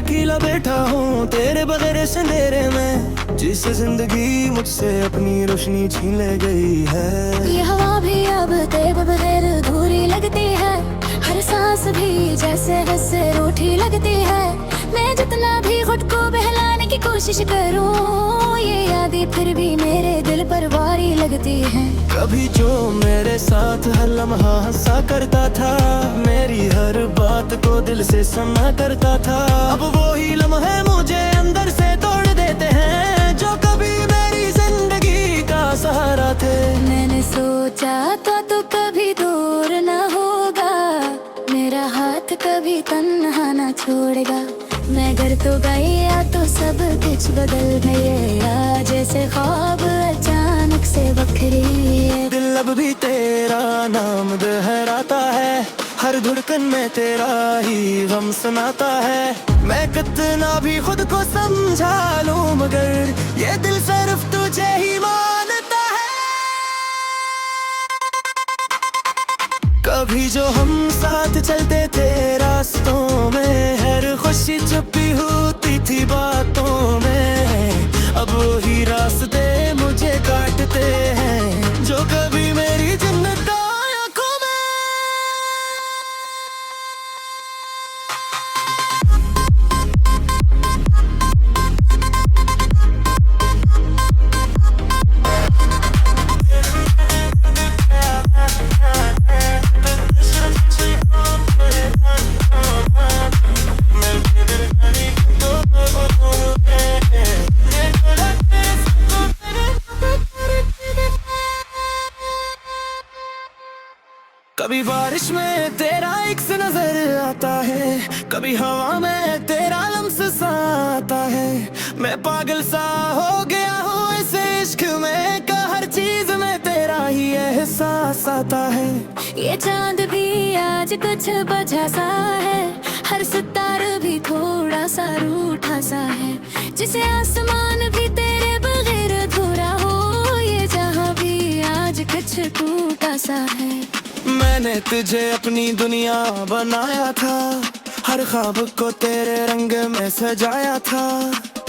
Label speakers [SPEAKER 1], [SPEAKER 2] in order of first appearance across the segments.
[SPEAKER 1] अकेला बैठा हूँ तेरे बगैर इस अंधेरे में, जिस जिंदगी मुझसे अपनी रोशनी छीन ले गई है।
[SPEAKER 2] ये हवा भी अब तेरे बगैर अधूरी लगती है, हर सांस भी जैसे हंसे रूठी लगती है। मैं जितना भी खुद को बहलाने की कोशिश करूँ, ये यादें फिर भी मेरे दिल पर भारी लगती है।
[SPEAKER 1] कभी जो मेरे साथ हर लम्हा हंसा करता था, मेरी हर बात को दिल से सुना करता था, अब वो ही लम्हे मुझे अंदर से तोड़ देते हैं, जो कभी मेरी जिंदगी का सहारा थे।
[SPEAKER 2] मैंने सोचा था तो कभी दूर न होगा, मेरा हाथ कभी तन्हा न छोड़ेगा। मैं घर तो गया तो सब कुछ बदल गया, जैसे ख्वाब अचानक से बखरी है।
[SPEAKER 1] दिल अब भी तेरा नाम दोहराता है, हर धड़कन में तेरा ही गम सुनाता है। मैं कितना भी खुद को समझा लूं, मगर ये दिल सिर्फ तुझे ही मानता है। कभी जो हम साथ चलते थे रास्तों में, हर खुशी छुपी होती थी बातों में, अब वही रास्ते मुझे काटते हैं, जो कभी मेरी जिंदगी आंखों में। कभी बारिश में तेरा एक से नजर आता है, कभी हवा में तेरा लम्स सा आता है। मैं पागल सा हो गया हूँ इस इश्क में, का हर चीज में तेरा ही एहसास आता है।
[SPEAKER 2] ये चांद भी आज कुछ बजा सा है, हर सितारा भी थोड़ा सा रूठा सा है, जिसे आसमान भी तेरे बगैर अधूरा हो, ये जहाँ भी आज कुछ टूटा सा है।
[SPEAKER 1] मैंने तुझे अपनी दुनिया बनाया था, हर ख्वाब को तेरे रंग में सजाया था,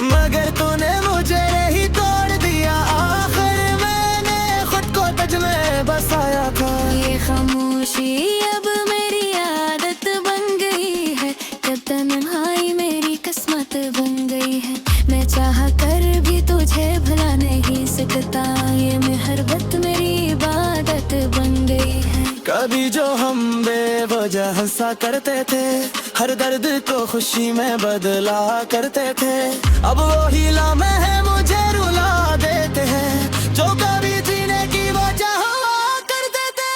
[SPEAKER 1] मगर तूने मुझे ही तोड़ दिया, आखिर मैंने खुद को तुझ में बसाया था।
[SPEAKER 2] ये खामोशी अब मेरी आदत बन गई है, जब तन्हाई मेरी किस्मत बन गई है। मैं चाह कर भी तुझे भुला नहीं सकता, ये मोहब्बत मेरी इबादत बन गई है।
[SPEAKER 1] कभी जो हम बेवजह हंसा करते थे, हर दर्द को खुशी में बदला करते थे, अब वही लम्हे मुझे रुला देते हैं, जो कभी जीने की वजह हुआ करते थे।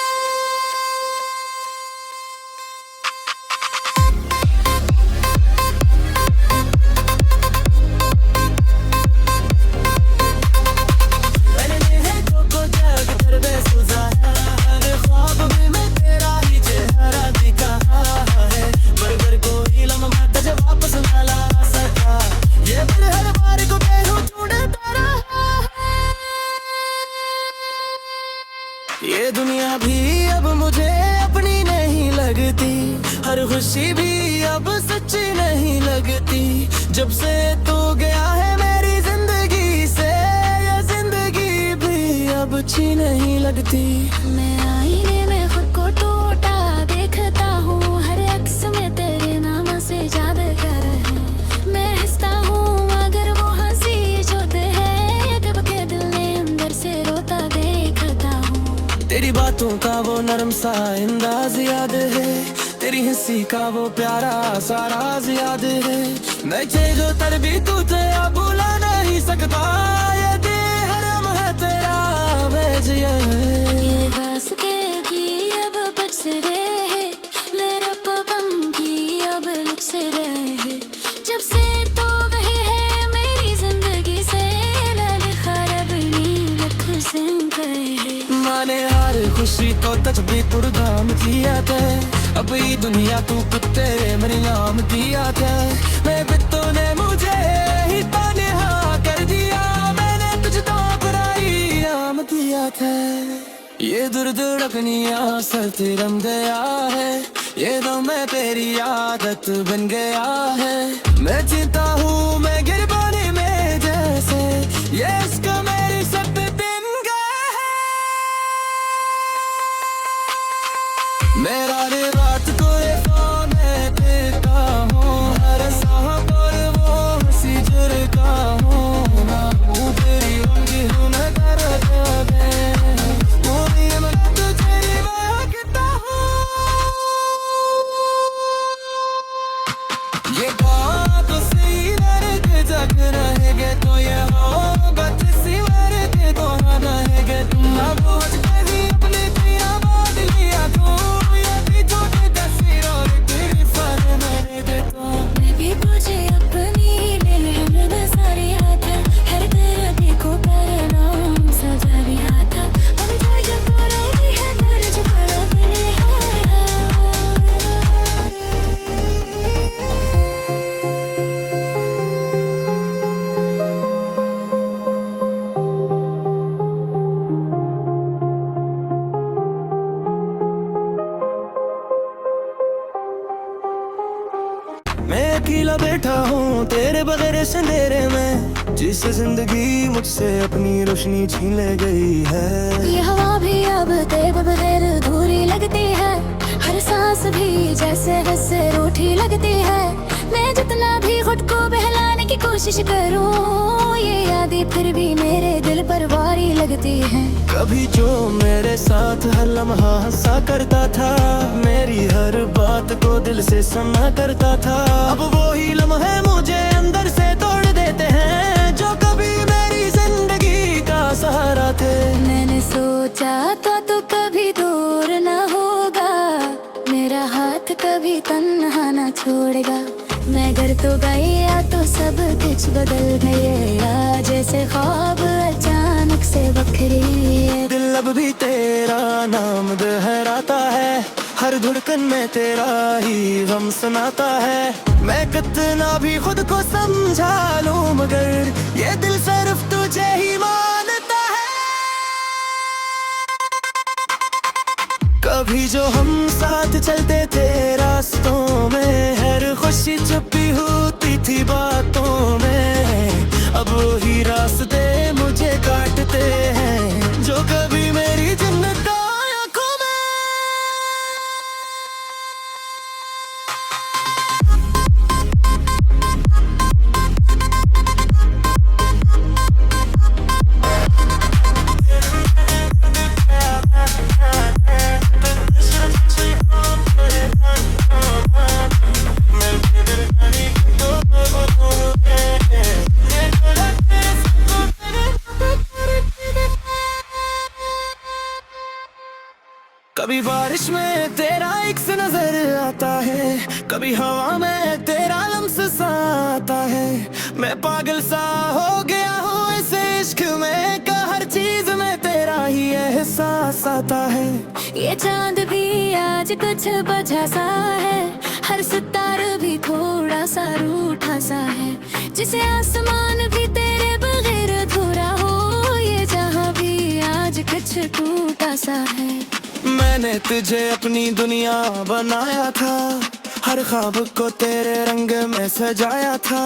[SPEAKER 1] मैंने नेहों को जग कर बेसुजाया, हर ख्वाब में मैं तेरा ही चेहरा दिखा है, मगर कोई लम्हा तुझे वापस ना ला सका, ये दिल हर बार को बेरू ढूंढता रहा है। ये दुनिया भी अब मुझे अपनी नहीं लगती, हर खुशी भी अब सच्ची नहीं लगती, जब से तू गया है मेरी जिंदगी से, ये जिंदगी भी अब अच्छी नहीं लगती।
[SPEAKER 2] मैं आईने में खुद को टूटा देखता हूँ, हर अक्स में तेरे नाम से यादगार है। मैं हंसता हूँ मगर वो हंसी जोते है, कब के दिल ने अंदर से रोता देखता हूँ।
[SPEAKER 1] तेरी बातों का वो नरम सा अंदाज याद है, तेरी हंसी का वो प्यारा सा राज याद है। मैं चाहे जो तर भी तुझे अब भुला नहीं सकता, ये दिल है तेरा भेजिया है।
[SPEAKER 2] ये रास्ते भी अब बच रहे, मेरा पवन की अब लुक रहे, जब से तो गए हैं मेरी जिंदगी से, लाल खराब नीलख सिंह गए।
[SPEAKER 1] माने हर खुशी तो तज भी पुरदाम किया थे, अब ये दुनिया तू तेरे मेरे नाम दिया था, मैं भी तूने मुझे ही तन्हा कर दिया, मैंने तुझ तो बुराई नाम दिया था। ये दुर्धड़कनिया सर रम गया है, ये दम में तेरी आदत बन गया है। मैं अकेला बैठा हूँ तेरे बगैर इस अंधेरे में, जिस जिंदगी मुझसे अपनी रोशनी छीन ले गई है।
[SPEAKER 2] ये हवा भी अब तेरे बगैर अधूरी लगती है, हर सांस भी जैसे वैसे रूठी लगती है। मैं जितना भी खुद को बहलाने की कोशिश करूँ, ये यादें फिर भी मेरे दिल पर भारी लगती हैं।
[SPEAKER 1] कभी जो मेरे साथ हर लम्हा हंसा करता था, मेरी हर बात को दिल से सुना करता था, अब वो ही लम्हे मुझे अंदर से तोड़ देते हैं, जो कभी मेरी जिंदगी का सहारा थे।
[SPEAKER 2] मैंने सोचा था तू कभी दूर न होगा, मेरा हाथ कभी तन्हा न छोड़ेगा। मैं घर तो गया तो सब कुछ बदल गया, जैसे ख्वाब अचानक से बखरी।
[SPEAKER 1] दिल अब भी तेरा नाम दोहराता है, हर धड़कन में तेरा ही गम सुनाता है। मैं कितना भी खुद को समझा लूं, मगर ये दिल सिर्फ तुझे ही मानता है। कभी जो हम साथ चलते थे रास्तों में, हर खुशी छुपी होती थी बातों में, अब वही रास्ते मुझे काटते हैं, जो कभी मेरी जन्नत आँखों में। कभी बारिश में तेरा इक्स नजर आता है, कभी हवा में तेरा लम्स सा आता है। मैं पागल सा हो गया हूँ इस इश्क में, का हर चीज में तेरा ही एहसास आता है।
[SPEAKER 2] ये चांद भी आज कुछ बजा सा है, हर सितारा भी थोड़ा सा रूठा सा है, जिसे आसमान भी तेरे बगैर अधूरा हो, ये जहाँ भी आज कुछ टूटा सा है।
[SPEAKER 1] मैंने तुझे अपनी दुनिया बनाया था, हर ख्वाब को तेरे रंग में सजाया था,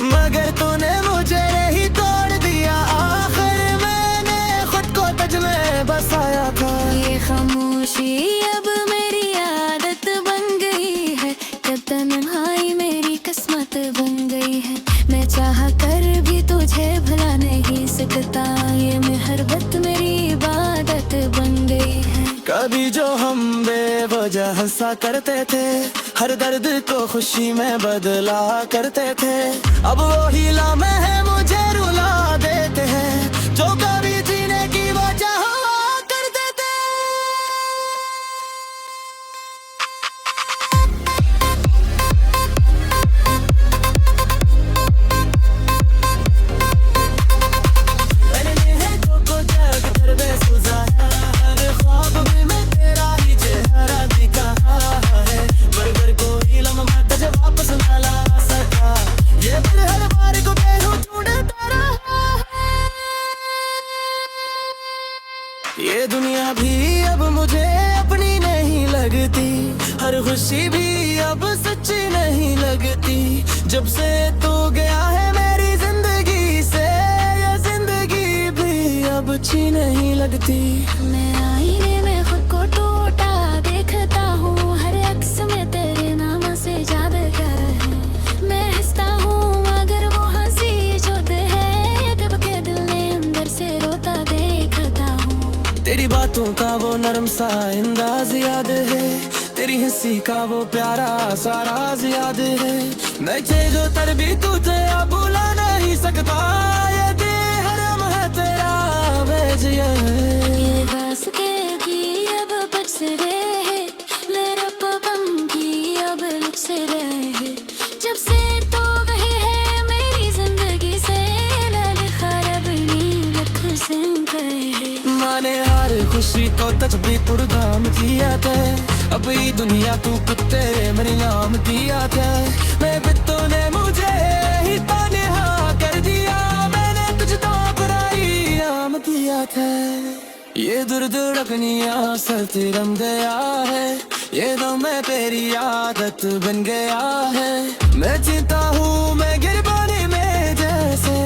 [SPEAKER 1] मगर तूने मुझे ही तोड़ दिया, आखिर मैंने खुद को तुझ में बसाया था।
[SPEAKER 2] ये खामोशी अब मेरी आदत बन गई है, जब तन्हाई मेरी किस्मत बन गई है। मैं चाह कर भी तुझे भुला नहीं सकता, ये मोहब्बत मेरी इबादत बन गई है।
[SPEAKER 1] कभी जो हम बेवजह हंसा करते थे, हर दर्द को खुशी में बदला करते थे, अब वो ही लम्हे मुझे रुला देते हैं, जो कभी जीने की वजह हुआ करते थे। मैंने को जग कर बेसुजाया, हर ख्वाब में मैं तेरा ही चेहरा दिखा है, मगर कोई लम्हा तुझे वापस ना ला सका, ये दिल हर बार को बेहोश ढूंढता रहा है। ये दुनिया भी अब मुझे अपनी नहीं लगती, हर खुशी भी अब सच्ची नहीं लगती, जब से तू गया है मेरी जिंदगी से, ये जिंदगी भी अब अच्छी नहीं लगती।
[SPEAKER 2] मैं आईने में खुद को टूटा देखता हूँ, हर अक्स में तेरे नाम से यादगार है। मैं हंसता हूँ मगर वो हंसी जुद है, जब के दिल ने अंदर से रोता देखता हूँ।
[SPEAKER 1] तेरी बातों का वो नरम सा अंदाज याद है, तेरी हंसी का वो प्यारा सा राज याद है। मैं जो तर भी तुझे अब भुला नहीं सकता, ये बेहरम है तेरा भेजिए।
[SPEAKER 2] ये रास्ते भी अब बच रहे, मेरा पवन की अब लुट रहे, जब से तो गए हैं मेरी जिंदगी से, लाल खराब नीलख से गए।
[SPEAKER 1] माने हर खुशी को तज भी कुर्बान किया था, अब ये दुनिया तू कुत्ते मेरे नाम दिया था। मैं भी तूने मुझे ही तन्हा कर दिया, मैंने तुझ तो बुराई नाम दिया था। ये दुर्द धड़कनियाँ सर तिरम गया है, ये तो मैं तेरी आदत बन गया है। मैं जीता हूँ मैं गिर पानी में जैसे,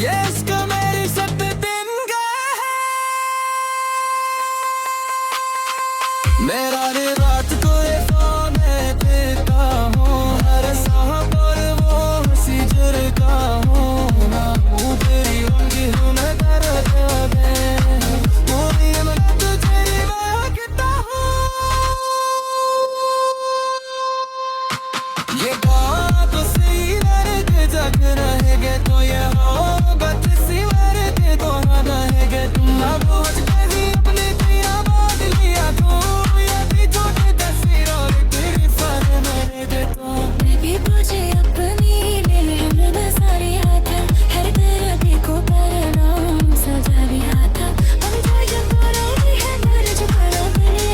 [SPEAKER 1] ये इश्क मेरी सब दिन गए है। मेरा रे रात को ये फोन में देखता हूँ, हर सांस पर वो हंसी जुड़ता हूँ। ना हूँ तेरी रंगी हूँ मैं दर्द में, पूरी मैं तुझे भागता हूँ। ये बात सही लगे जग रहेगे तो ये होगा किसी बारे के तो ना रहेगे। तुम ना बोझ कभी अपने दिया बात लिया तो ये भी छोटे तस्वीरों तेरी फर मेरे दे तो।
[SPEAKER 2] मैं भी तुझे अपनी ले मैं सारी हाथ हर तरह देखो पर नाम सजा भी आता। अब जो ये बोलो भी है मर जो करो मेरे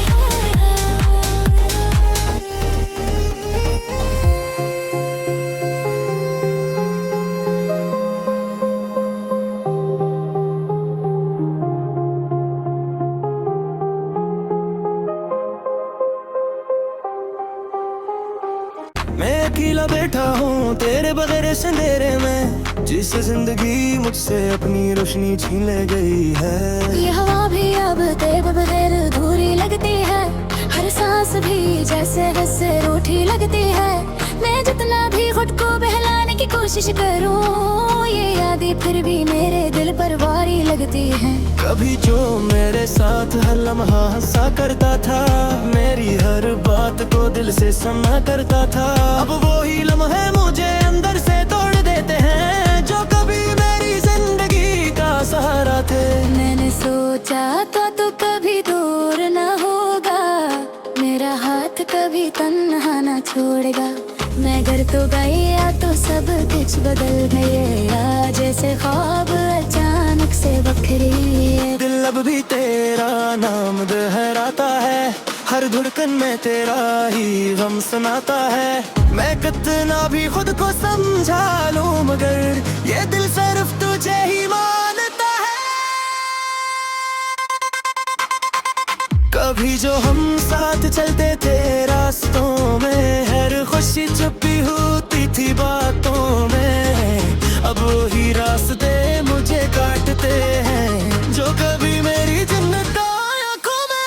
[SPEAKER 1] मैं अकेला बैठा हूँ तेरे बगैर इस अंधेरे में, जिस जिंदगी मुझसे अपनी रोशनी छीन ले गई है।
[SPEAKER 2] ये हवा भी अब तेरे बगैर अधूरी लगती है, हर सांस भी जैसे जैसे रूठी लगती है। मैं जितना भी खुद को बहलाने की कोशिश करूं, ये यादें फिर भी मेरे दिल पर भारी लगती है।
[SPEAKER 1] कभी जो मेरे साथ हर लम्हा हंसा करता था, मेरी हर बात को दिल से सुना करता था, अब वो ही लम्हे मुझे अंदर से तोड़ देते हैं, जो कभी मेरी जिंदगी का सहारा थे।
[SPEAKER 2] मैंने सोचा तो कभी दूर न होगा, मेरा हाथ कभी तन्हा न छोड़ेगा। मैं घर तो गया तो सब कुछ बदल गया, जैसे ख्वाब अचानक से बखरी है।
[SPEAKER 1] दिल अब भी तेरा नाम दोहराता है, हर धड़कन में तेरा ही गम सुनाता है। मैं कितना भी खुद को समझा लूं मगर ये दिल सिर्फ तुझे ही मानता है। कभी जो हम साथ चलते थे रास्तों में, हर खुशी छुपी होती थी बातों में, अब वही रास्ते मुझे काटते हैं, जो कभी मेरी जन्नत आँखों में।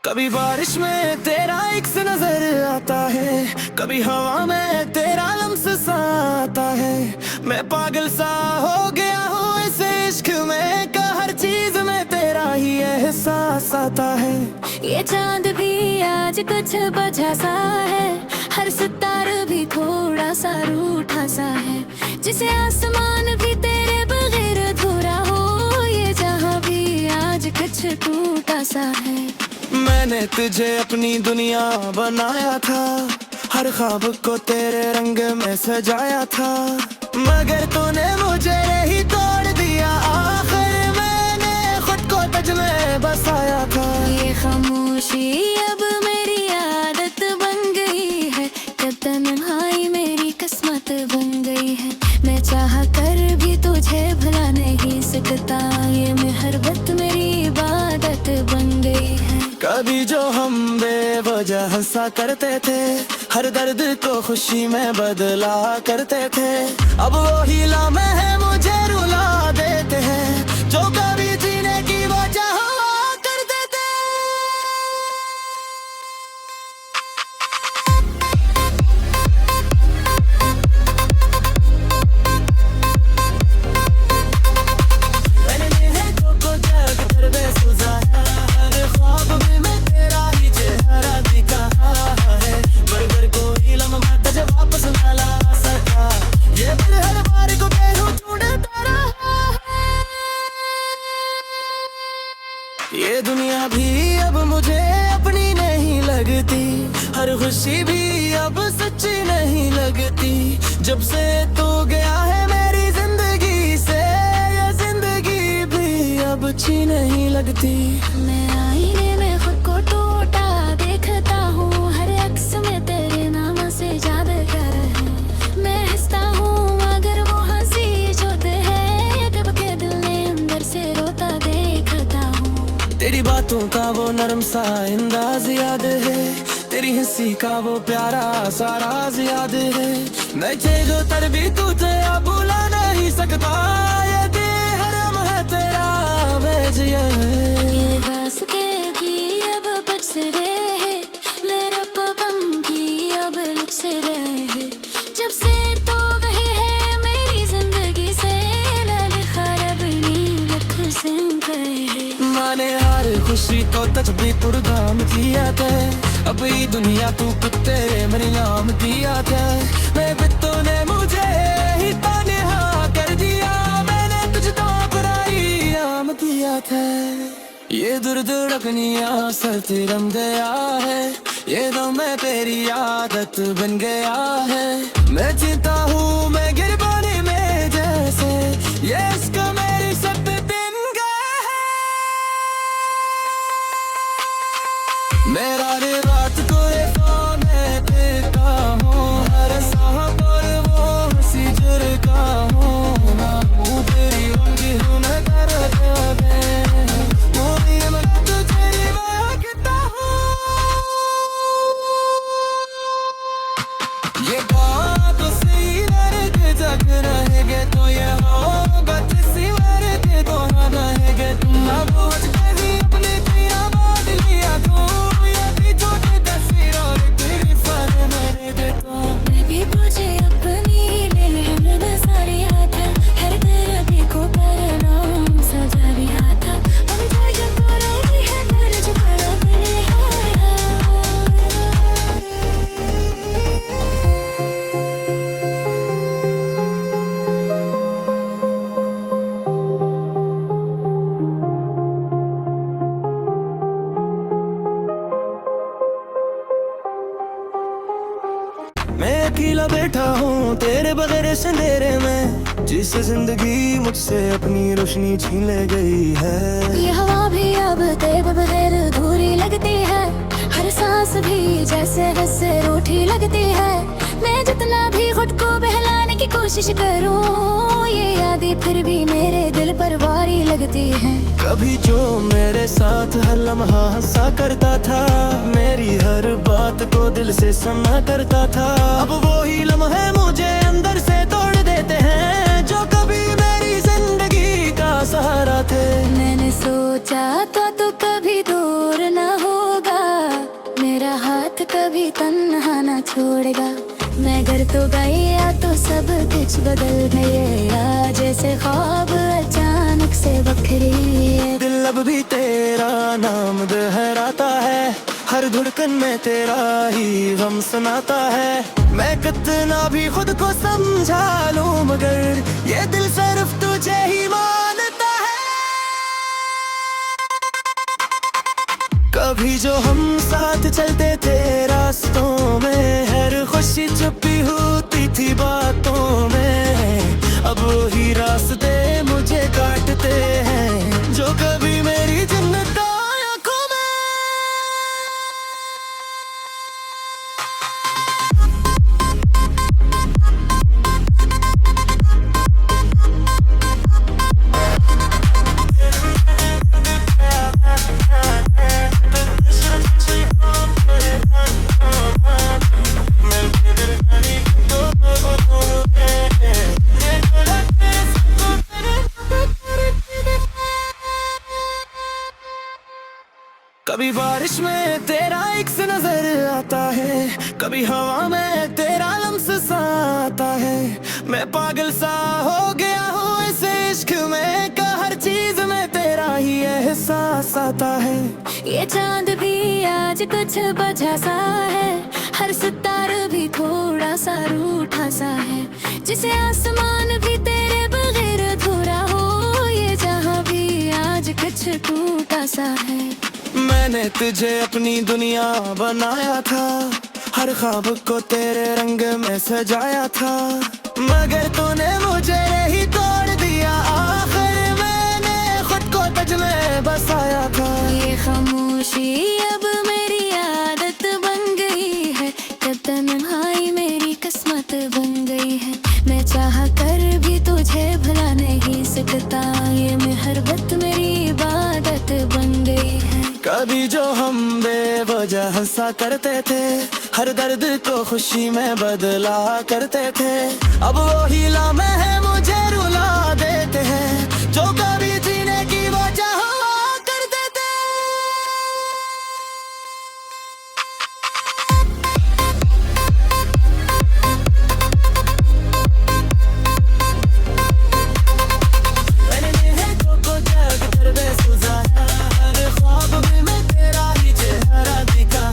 [SPEAKER 1] कभी बारिश में तेरा इक्स नजर आता है, कभी हवा में तेरा लम्स सा आता है। मैं पागल सा हो गया हूँ इस इश्क में, का हर चीज में तेरा ही एहसास आता है।
[SPEAKER 2] ये चांद भी आज कुछ बजा सा है, हर सितारा भी थोड़ा सा रूठा सा है, जिसे आसमान भी तेरे बगैर अधूरा हो, ये जहाँ भी आज कुछ टूटा सा है।
[SPEAKER 1] मैंने तुझे अपनी दुनिया बनाया था, हर ख्वाब को तेरे रंग में सजाया था, मगर तूने मुझे ही तोड़ दिया। आखिर मैंने खुद को तुझ में बसाया था।
[SPEAKER 2] ये खामोशी अब मेरी आदत बन गई है, जब तन्हाई मेरी किस्मत बन गई है। मैं चाह कर भी तुझे भुला नहीं सकता, ये मोहब्बत मेरी इबादत बन गई है।
[SPEAKER 1] कभी जो हम बेवजह हंसा करते थे, हर दर्द को खुशी में बदला करते थे, अब वो ही लम्हे मुझे रुला देते हैं, जो कभी जीने की वजह हुआ करते थे। मैंने नेहे को जग कर बेसुजाया, हर ख्वाब में मैं तेरा ही चेहरा दिखा है, मगर कोई लम्हा तुझे वापस ना ला सका, ये दिल हर बार को बेरू ढूंढता रहा है। ये दुनिया भी अब मुझे अपनी नहीं लगती, हर हर खुशी भी अब सच्ची नहीं लगती। जब से तू गया है मेरी जिंदगी से, ये जिंदगी भी अब अच्छी नहीं लगती।
[SPEAKER 2] मैं आईने में खुद को टूटा देखता हूँ, हर अक्स में तेरे नाम से यादगार है। मैं हंसता हूँ मगर वो हंसी जुद है, कब के दिल ने अंदर से रोता देखता हूँ।
[SPEAKER 1] तेरी बातों का वो नरम सा अंदाज याद है, तेरी हंसी का वो प्यारा सा राज याद है। मैं जो तर भी तुझे अब भुला नहीं सकता, ये बेहरम है तेरा भेजिया है।
[SPEAKER 2] ये रास्ते की अब बच रहे, मेरा पवन की अब लुच रहे। जब से तो गए है मेरी जिंदगी से, लाल खराब नीलख से गए।
[SPEAKER 1] माने हर खुशी को तज भी पुरगाम किया थे, अब ये दुनिया तू तेरे मेरे नाम किया था। मैं बित्तों ने मुझे ही तन्हा कर दिया, मैंने तुझको अपना नाम किया था। ये दुर्धड़कनिया सर तिरम गया है, ये दम में तेरी आदत बन गया है। मैं जीता हूँ मैं गिरबानी में जैसे, ये इश्क मेरी सब दिन गए है। मेरा रे रात को ये फोन है देखा हूँ, हर सांस पर वो हंसी जुड़का हूँ। ना हूँ तेरी उंगली हूँ मैं कर दे, मोरी मैं तुझे मांगता हूँ। ये बात सही दर्द जग रहेगे तो ये होगा किसी मर्द तो रहेगे। तुम ना पूछ कभी अपने पिया बात लिया तू,
[SPEAKER 2] मैं भी मुझे अपनी ले सारी याद है, हर तरह देखो पर नाम सजा भी आता। हम जो करो भी है कर जो करो
[SPEAKER 1] मैं अकेला बैठा हूँ तेरे बगैर इस अंधेरे में, जिस जिंदगी मुझसे अपनी रोशनी छीन ले गई है।
[SPEAKER 2] ये हवा भी अब तेरे बगैर अधूरी लगती है, हर सांस भी जैसे हंसे रूठी लगती है। मैं जितना भी खुद को बहलाने की कोशिश करूँ, ये यादें फिर भी मेरे दिल पर भारी लगती है।
[SPEAKER 1] कभी जो मेरे साथ हर लम्हा हंसा करता था, मेरी हर बात को दिल से सुना करता था, अब वो ही लम्हे मुझे अंदर से तोड़ देते हैं, जो कभी मेरी जिंदगी का सहारा थे।
[SPEAKER 2] मैंने सोचा तो कभी दूर न होगा, मेरा हाथ कभी तन्हा न छोड़ेगा। मैं घर तो गया तो सब कुछ बदल गया, जैसे ख्वाब अचानक से बखरी।
[SPEAKER 1] दिल अब भी तेरा नाम दोहराता है, हर धड़कन में तेरा ही गम सुनाता है। मैं कितना भी खुद को समझा लूं मगर ये दिल सिर्फ तुझे ही मानता है। कभी जो हम साथ चलते थे रास्तों में, हर खुशी छुपी होती थी बातों में, अब वही रास्ते मुझे काटते हैं, जो कभी मेरी जिन्नत आँखों में। कभी बारिश में तेरा एक से नजर आता है, कभी हवा में तेरा लम्स सा आता है। मैं पागल सा हो गया हूँ इस इश्क में, का हर चीज में तेरा ही एहसास आता है।
[SPEAKER 2] ये चांद भी आज कुछ बजा सा है, हर सितारा भी थोड़ा सा रूठा सा है, जिसे आसमान भी तेरे बगैर अधूरा हो, ये जहाँ भी आज कुछ टूटा सा है।
[SPEAKER 1] मैंने तुझे अपनी दुनिया बनाया था, हर ख्वाब को तेरे रंग में सजाया था, मगर तूने मुझे ही तोड़ दिया। आखिर मैंने खुद को तुझ में बसाया था।
[SPEAKER 2] ये खामोशी अब मेरी आदत बन गई है, कब तन्हाई मेरी किस्मत बन गई है। मैं चाह कर भी तुझे भुला नहीं सकता, ये मोहब्बत मेरी इबादत बन गई है।
[SPEAKER 1] कभी जो हम बेवजह हंसा करते थे, हर दर्द को खुशी में बदला करते थे, अब वही लम्हे हैं मुझे रुला देते हैं, जो कभी जीने की वजह हुआ करते थे। मैंने नेहों को जग कर बेसुधाया, हर ख्वाब में मैं तेरा ही चेहरा दिखा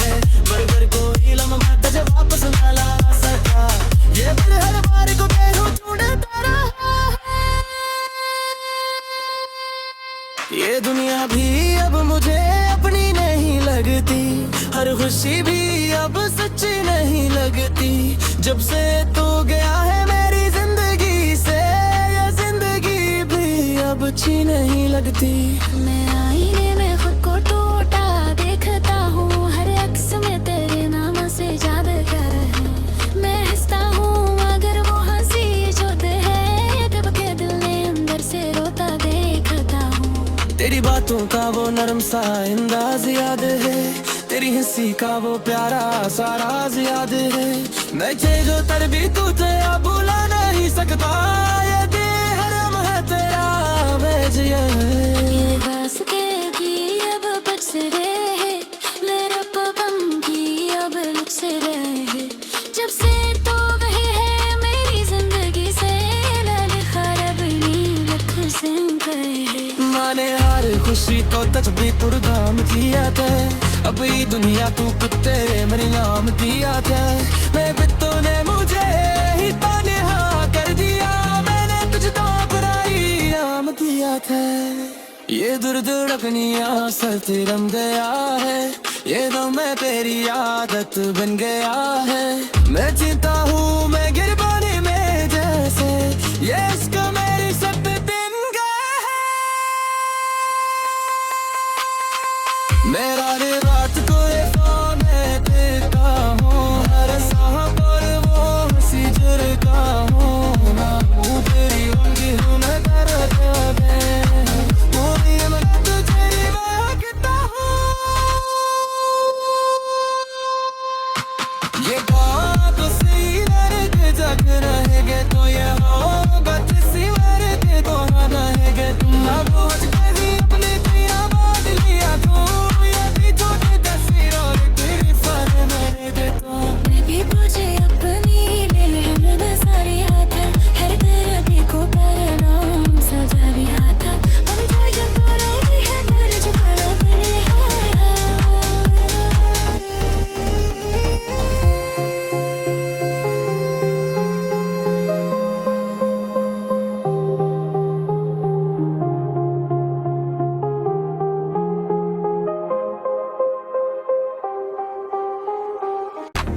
[SPEAKER 1] है, मगर कोई लम्हा तुझे वापस ना ला सका। ये दिल हर बार को बेहोश ढूंढता रहा। ये दुनिया भी अब मुझे अपनी नहीं लगती, हर खुशी भी अब सच्ची नहीं लगती। जब से तू गया है मेरी जिंदगी से, ये जिंदगी भी अब अच्छी नहीं लगती।
[SPEAKER 2] मैं आईने में खुद को टूटा देखता हूँ, हर अक्स में तेरे नाम से यादगार है। मैं हंसता हूँ मगर वो हंसी जुद है, कब के दिल ने अंदर से रोता देखता हूँ।
[SPEAKER 1] तेरी बातों का वो नरम सा अंदाज याद है, तेरी हंसी का वो प्यारा सा राज याद है। मैं जो तर भी तुझे अब भुला नहीं सकता, ये बेहरम है तेरा भेजिए।
[SPEAKER 2] ये रास्ते भी अब बच रहे, मेरा पवन भी अब लुट रहे। जब से तो गए हैं मेरी जिंदगी से, लाल खराब लख से गए।
[SPEAKER 1] माने हर खुशी को तजबी पुरगाम किया था, अब ये दुनिया तू तेरे मेरे नाम दिया था। मैं भी तूने मुझे ही तन्हा कर दिया, मैंने तुझ तो बुराई नाम दिया था। ये दुर्धड़कनियाँ सर रम गया है, ये दम में तेरी आदत बन गया है। मैं जीता हूँ मैं गिर पानी में जैसे, ये इश्क मेरी सब दिन गए है। मेरा रात को ये फोन है देखा हूँ, हर सांस पर वो हंसी जुर्गा हूँ ना, हूँ तेरी उंगली हूँ मैं दर्द में, पूरी मैं तुझे महकता हूँ। ये बात सही दर्द जग रहेगे तो ये होगा किसी वर्ग तो रहेगे। तुम अब आज कभी अपने तेरा बात लिया तो, ये भी छोटे तस्वीर और तेरी फर मेरे दे तो।
[SPEAKER 2] मैं भी मुझे अपनी दिल में सारी याद है, हर तरह देखो पर नाम सजा भी आता। अब जो ये करो भी है मेरे जो करो बने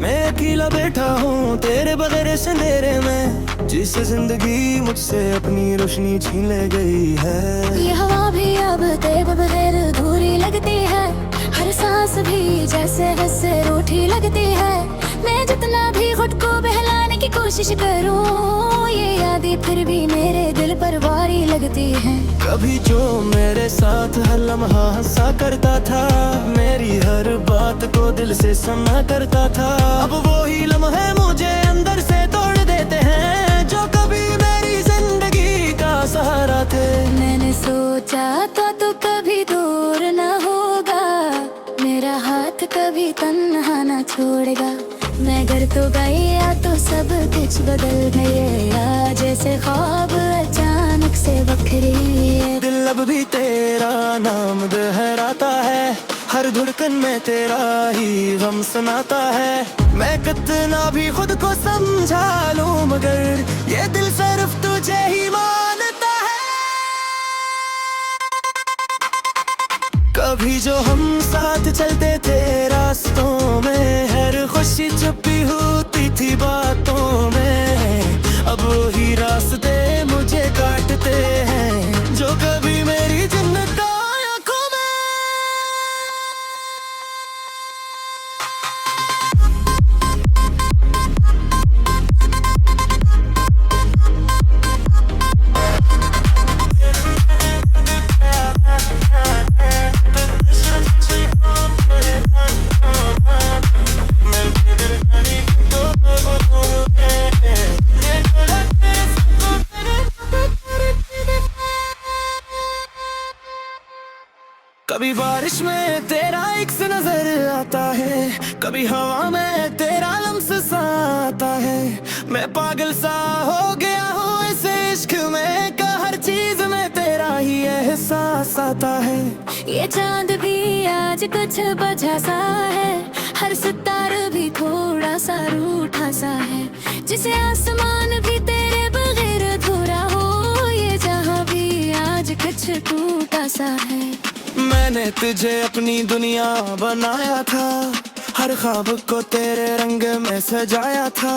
[SPEAKER 1] मैं अकेला बैठा हूँ तेरे बगैर इस अंधेरे में, जिस जिंदगी मुझसे अपनी रोशनी छीन ले गई है।
[SPEAKER 2] ये हवा भी अब तेरे बगैर अधूरी लगती है, हर सांस भी जैसे वैसे रूठी लगती है। मैं जितना भी खुद को बहलाने की कोशिश करूं, ये यादें फिर भी मेरे दिल पर भारी लगती हैं।
[SPEAKER 1] कभी जो मेरे साथ हर लम्हा हंसा करता था, मेरी हर बात को दिल से सुना करता था, अब वो ही लम्हे मुझे अंदर से तोड़ देते हैं, जो कभी मेरी जिंदगी का सहारा थे।
[SPEAKER 2] मैंने सोचा था तो कभी दूर न होगा, मेरा हाथ कभी तन्हा न छोड़ेगा। मैं घर तो गया तो सब कुछ बदल गया, जैसे ख्वाब अचानक से बखरे।
[SPEAKER 1] दिल अब भी तेरा नाम दोहराता है, हर धड़कन में तेरा ही गम सुनाता है। मैं कितना भी खुद को समझा लूं, मगर ये दिल सिर्फ तुझे ही मानता है। कभी जो हम साथ चलते थे रास्तों में, हर कभी बारिश में तेरा इक्स नजर आता है, कभी हवा में तेरा लम्स सा आता है। मैं पागल सा हो गया हूँ इस इश्क में का हर चीज में तेरा ही एहसास आता है।
[SPEAKER 2] ये चांद भी आज कुछ बजा सा है, हर सितारा भी थोड़ा सा रूठा सा है। जिसे आसमान भी तेरे बगैर अधूरा हो, ये जहां भी आज कुछ टूटा सा है।
[SPEAKER 1] मैंने तुझे अपनी दुनिया बनाया था, हर ख्वाब को तेरे रंग में सजाया था,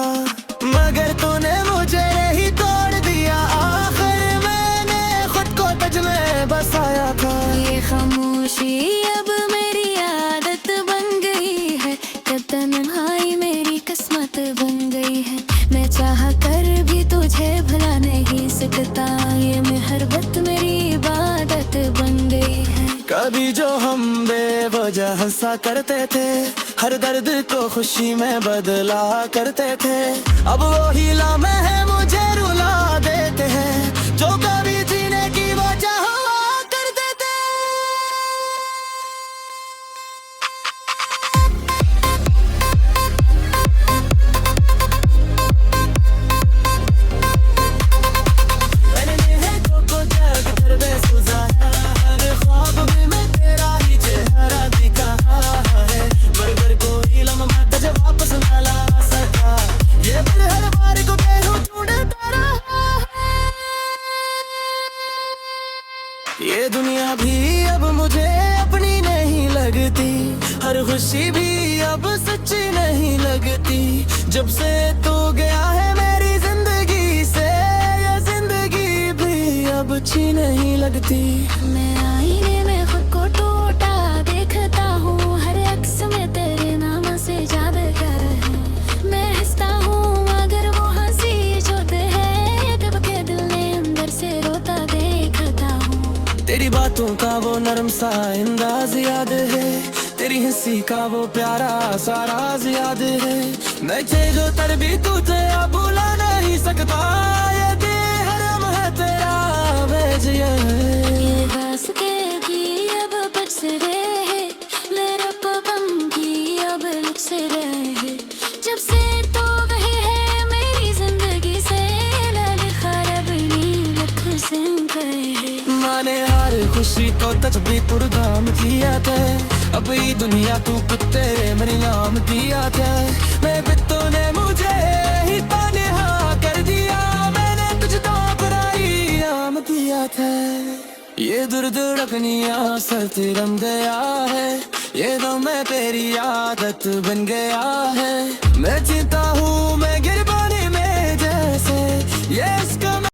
[SPEAKER 1] मगर तूने मुझे ही तोड़ दिया। आखिर मैंने खुद को तुझ में बसाया था।
[SPEAKER 2] ये खामोशी अब मेरी आदत बन गई है, जब तन्हाई मेरी किस्मत बन गई है। मैं चाह कर भी तुझे भुला नहीं सकता, ये मोहब्बत मेरी इबादत बन गई है।
[SPEAKER 1] कभी जो हम बेवजह सा करते थे, हर दर्द को खुशी में बदला करते थे, अब वही लम्हे हैं मुझे रुला देते हैं, जो कभी जीने की वजह हुआ करते थे। मैंने नेहतों को जग कर बेसुजाया, हर ख्वाब में मैं तेरा ही चेहरा दिखा है, मगर कोई लम्हा तुझे वापस ना ला सका। ये दिल हर बार को बेरू ढूंढता रहा है। ये दुनिया भी अब मुझे अपनी नहीं लगती, हर खुशी भी अब सच्ची नहीं लगती। जब से तू गया है मेरी जिंदगी से, ये जिंदगी भी अब अच्छी नहीं लगती।
[SPEAKER 2] मैं आईने में खुद को टूटा देखता हूँ, हर अक्स में तेरे नाम से यादगार है। मैं हंसता हूँ मगर वो हंसी जोते है, कब के दिल ने अंदर से रोता देखता हूँ।
[SPEAKER 1] तेरी बातों का वो नरम सा अंदाज याद है, तेरी हंसी का वो प्यारा सा राज याद है। मैं जो तर भी तुझे अब भुला नहीं सकता, ये बेहरम है तेरा भेजिए।
[SPEAKER 2] ये वास्ते भी अब बच रहे, मेरा पवन की अब लुट रहे। जब से तो गए है मेरी जिंदगी से, लाल खराब नीलख सिंह गए।
[SPEAKER 1] माने हर खुशी को तज भी पुरदाम किया था, अब ये दुनिया तू तेरे मेरे नाम दिया था। मैं भी तूने मुझे ही तानेहा कर दिया, मैंने तुझ तो बुराई नाम दिया था। ये दुर्धड़कनिया सर तिरम गया है, ये दम में तेरी आदत बन गया है। मैं जीता हूँ